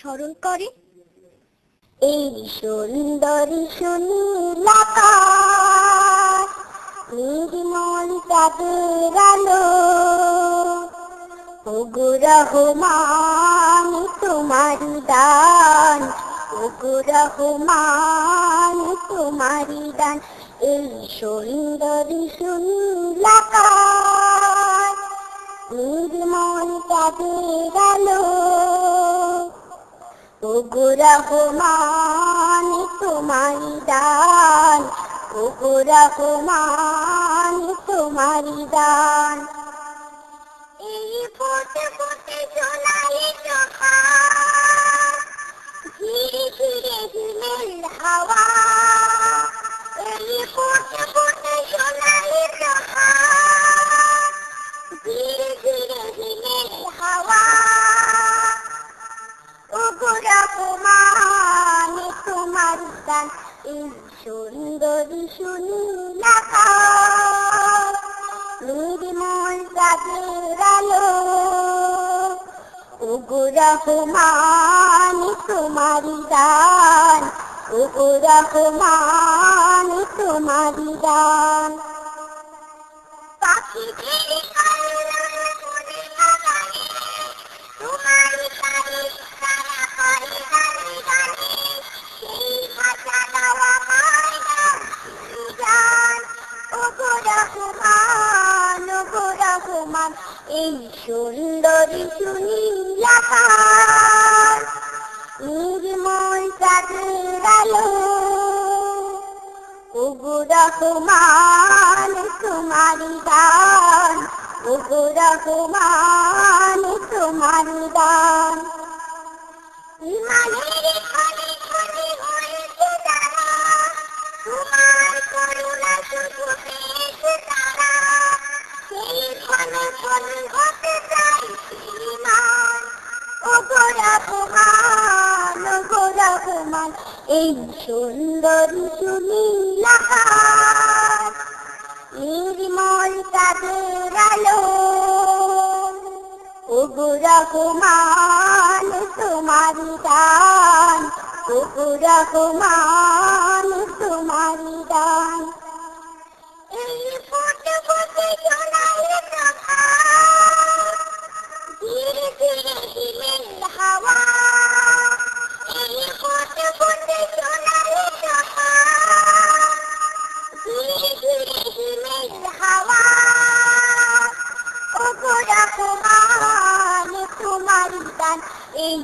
স্মরণ করে। এই সুন্দরী সুনীল আকাশ, নির্মল চাঁদের আলো, ওগো রহমান তোমারি দান, ওগো রহমান তোমারি দান। এই সুন্দরী সুনীল আকাশ, নির্মল চাঁদের আলো, ওগো রহমান তোমারি দান, ওগো রহমান তোমারি দান। এই ফোঁটে ফোঁটে সোনালি জোয়ার, ধীরে ধীরে হিমেল হাওয়া। এই ফোঁটে ফোঁটে সোনালি জোয়ার, ধীরে ধীরে হিমেল হাওয়া। ওগো রহমান তোমারি দান। এই সুন্দরী সুনীল আকাশ, নির্মল চাঁদের আলো, ওগো রহমান তোমারি দান, ওগো রহমান তোমারি দান। পাখিদের কল্লোল করে বাগানে, তোমারি তারিফ তারা করে গানে গানে। সেই ভাষা দাও আমায় দাও সুজান, ওগো রহমান, ওগো রহমান। এই সুন্দরী সুনীল আকাশ, নির্মল চাঁদের আলো, ওগো রহমান তোমারি দান, ওগো রহমান তোমারি দান। ইমানের খনি খনি হয়েছে তারা, তোমার করুণা শুধু পেয়েছে তারা। সেই খনি খনি হতে চাইছে ইমান, ওগো রহমান, ওগো রহমান। এই সুন্দরী সুনীল আকাশ, নির্মল চাঁদের আলো, ওগো রহমান তোমারি দান, ওগো রহমান তোমারি দান। এই ফোঁটে ফোঁটে সোনালি জোয়ার, ধীরে ধীরে হিমেল হাওয়া। এই ফোঁটে ফোঁটে সোনালি জোয়ার, ধীরে ধীরে হিমেল হাওয়া। ওগো রহমান তোমারি দান। এই